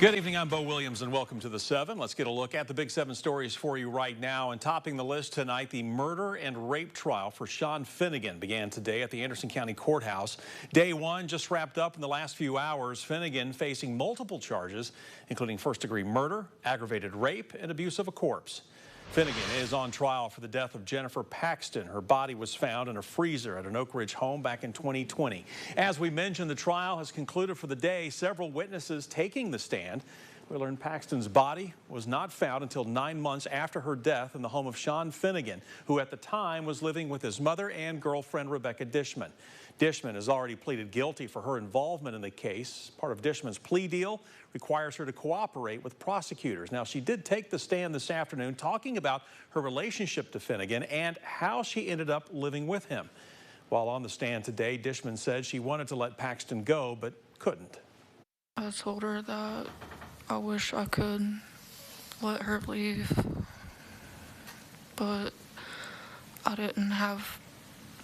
Good evening, I'm Bo Williams and welcome to the 7. Let's get a look at the big 7 stories for you right now. And topping the list tonight, the murder and rape trial for Sean Finnegan began today at the Anderson County Courthouse. Day 1 just wrapped up in the last few hours. Finnegan facing multiple charges, including first-degree murder, aggravated rape, and abuse of a corpse. Finnegan is on trial for the death of Jennifer Paxton. Her body was found in a freezer at an Oak Ridge home back in 2020. As we mentioned, the trial has concluded for the day. Several witnesses taking the stand. We learned Paxton's body was not found until 9 months after her death in the home of Sean Finnegan, who at the time was living with his mother and girlfriend Rebecca Dishman. Dishman has already pleaded guilty for her involvement in the case. Part of Dishman's plea deal requires her to cooperate with prosecutors. Now, she did take the stand this afternoon talking about her relationship to Finnegan and how she ended up living with him. While on the stand today, Dishman said she wanted to let Paxton go, but couldn't. I told her that I wish I could let her leave, but I didn't have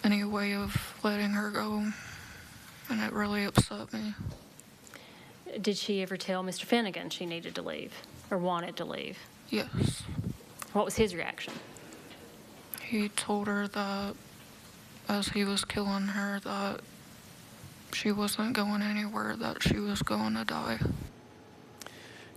any way of letting her go, and it really upset me. Did she ever tell Mr. Finnegan she needed to leave or wanted to leave? Yes. What was his reaction? He told her that as he was killing her, that she wasn't going anywhere, that she was going to die.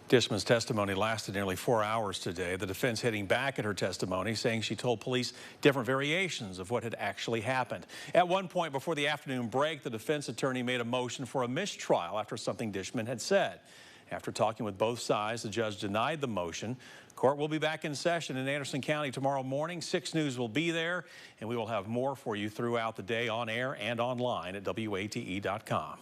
Dishman's testimony lasted nearly 4 hours today. The defense hitting back at her testimony, saying she told police different variations of what had actually happened. At one point before the afternoon break, the defense attorney made a motion for a mistrial after something Dishman had said. After talking with both sides, the judge denied the motion. Court will be back in session in Anderson County tomorrow morning. 6 News will be there, and we will have more for you throughout the day on air and online at WATE.com.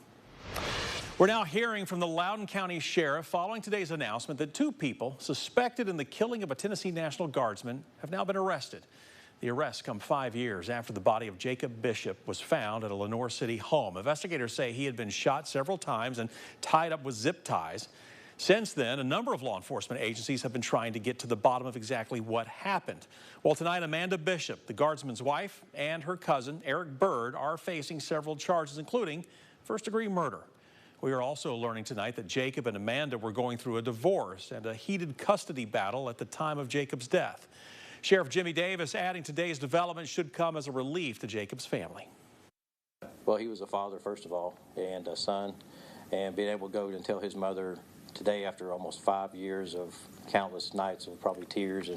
We're now hearing from the Loudoun County Sheriff following today's announcement that 2 people suspected in the killing of a Tennessee National Guardsman have now been arrested. The arrests come 5 years after the body of Jacob Bishop was found at a Lenoir City home. Investigators say he had been shot several times and tied up with zip ties. Since then, a number of law enforcement agencies have been trying to get to the bottom of exactly what happened. Well, tonight, Amanda Bishop, the guardsman's wife, and her cousin, Eric Bird, are facing several charges, including first-degree murder. We are also learning tonight that Jacob and Amanda were going through a divorce and a heated custody battle at the time of Jacob's death. Sheriff Jimmy Davis adding today's development should come as a relief to Jacob's family. Well, he was a father, first of all, and a son, and being able to go and tell his mother today, after almost 5 years of countless nights of probably tears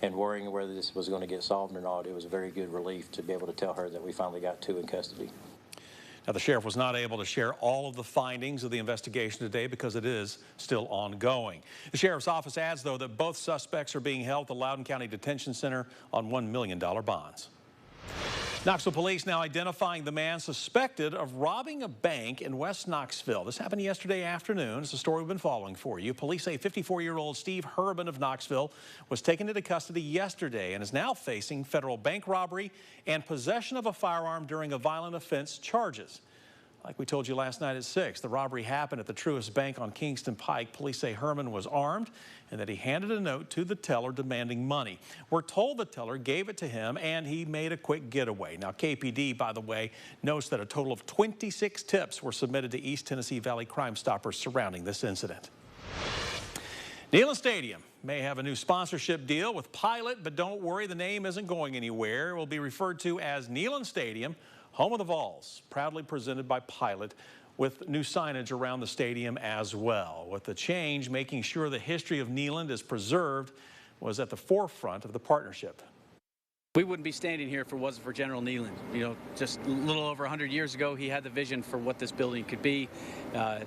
and worrying whether this was going to get solved or not, it was a very good relief to be able to tell her that we finally got 2 in custody. Now, the sheriff was not able to share all of the findings of the investigation today because it is still ongoing. The sheriff's office adds, though, that both suspects are being held at the Loudoun County Detention Center on $1 million bonds. Knoxville police now identifying the man suspected of robbing a bank in West Knoxville. This happened yesterday afternoon. It's a story we've been following for you. Police say 54-year-old Steve Herman of Knoxville was taken into custody yesterday and is now facing federal bank robbery and possession of a firearm during a violent offense charges. Like we told you last night at 6, the robbery happened at the Truist Bank on Kingston Pike. Police say Herman was armed and that he handed a note to the teller demanding money. We're told the teller gave it to him and he made a quick getaway. Now, KPD, by the way, notes that a total of 26 tips were submitted to East Tennessee Valley Crime Stoppers surrounding this incident. Neyland Stadium may have a new sponsorship deal with Pilot, but don't worry, the name isn't going anywhere. It will be referred to as Neyland Stadium, home of the Vols, proudly presented by Pilot, with new signage around the stadium as well. With the change, making sure the history of Neyland is preserved was at the forefront of the partnership. We wouldn't be standing here if it wasn't for General Neyland. You know, just a little over 100 years ago, he had the vision for what this building could be.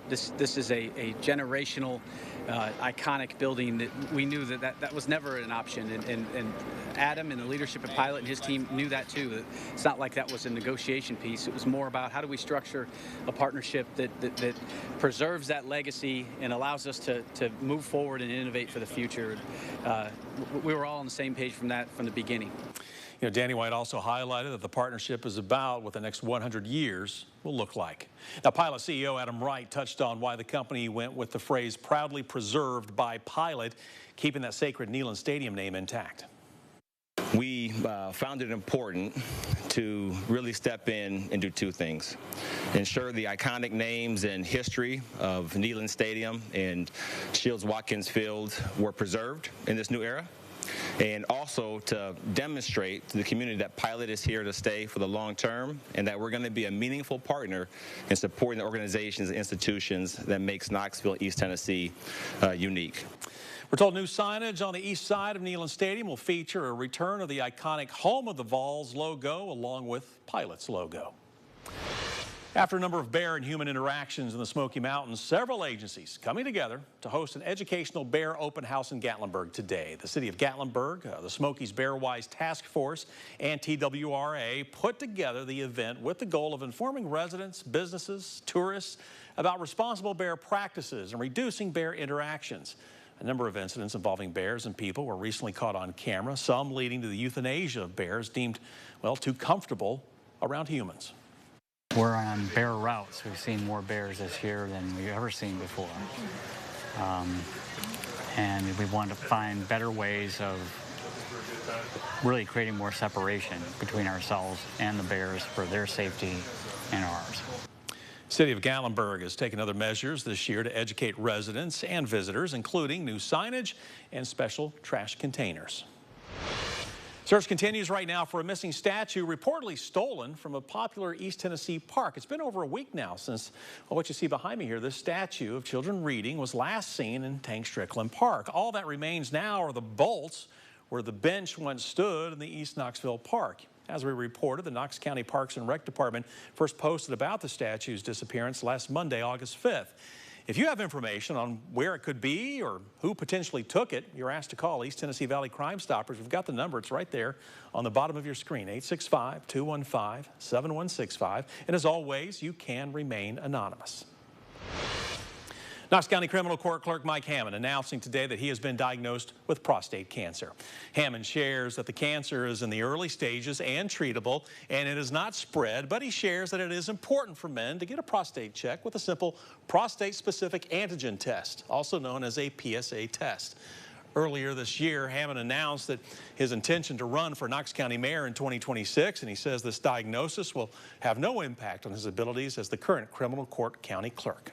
This is a generational, iconic building that we knew that was never an option. And Adam and the leadership at Pilot and his team knew that too. It's not like that was a negotiation piece. It was more about how do we structure a partnership that preserves that legacy and allows us to move forward and innovate for the future. We were all on the same page from the beginning. You know, Danny White also highlighted that the partnership is about what the next 100 years will look like. Now, Pilot CEO Adam Wright touched on why the company went with the phrase proudly preserved by Pilot, keeping that sacred Neyland Stadium name intact. we found it important to really step in and do two things. Ensure the iconic names and history of Neyland Stadium and Shields Watkins Field were preserved in this new era, and also to demonstrate to the community that Pilot is here to stay for the long term and that we're going to be a meaningful partner in supporting the organizations and institutions that makes Knoxville, East Tennessee unique. We're told new signage on the east side of Neyland Stadium will feature a return of the iconic Home of the Vols logo along with Pilot's logo. After a number of bear and human interactions in the Smoky Mountains, several agencies coming together to host an educational bear open house in Gatlinburg today. The city of Gatlinburg, the Smokies Bear-Wise Task Force, and TWRA put together the event with the goal of informing residents, businesses, tourists about responsible bear practices and reducing bear interactions. A number of incidents involving bears and people were recently caught on camera, some leading to the euthanasia of bears deemed, well, too comfortable around humans. We're on bear routes. We've seen more bears this year than we've ever seen before. And we want to find better ways of really creating more separation between ourselves and the bears for their safety and ours. City of Gatlinburg has taken other measures this year to educate residents and visitors, including new signage and special trash containers. Search continues right now for a missing statue reportedly stolen from a popular East Tennessee park. It's been over a week now since, well, what you see behind me here, this statue of children reading was last seen in Tank Strickland Park. All that remains now are the bolts where the bench once stood in the East Knoxville Park. As we reported, the Knox County Parks and Rec Department first posted about the statue's disappearance last Monday, August 5th. If you have information on where it could be or who potentially took it, you're asked to call East Tennessee Valley Crime Stoppers. We've got the number. It's right there on the bottom of your screen, 865-215-7165. And as always, you can remain anonymous. Knox County Criminal Court Clerk Mike Hammond announcing today that he has been diagnosed with prostate cancer. Hammond shares that the cancer is in the early stages and treatable, and it is not spread, but he shares that it is important for men to get a prostate check with a simple prostate-specific antigen test, also known as a PSA test. Earlier this year, Hammond announced that his intention to run for Knox County Mayor in 2026, and he says this diagnosis will have no impact on his abilities as the current Criminal Court County Clerk.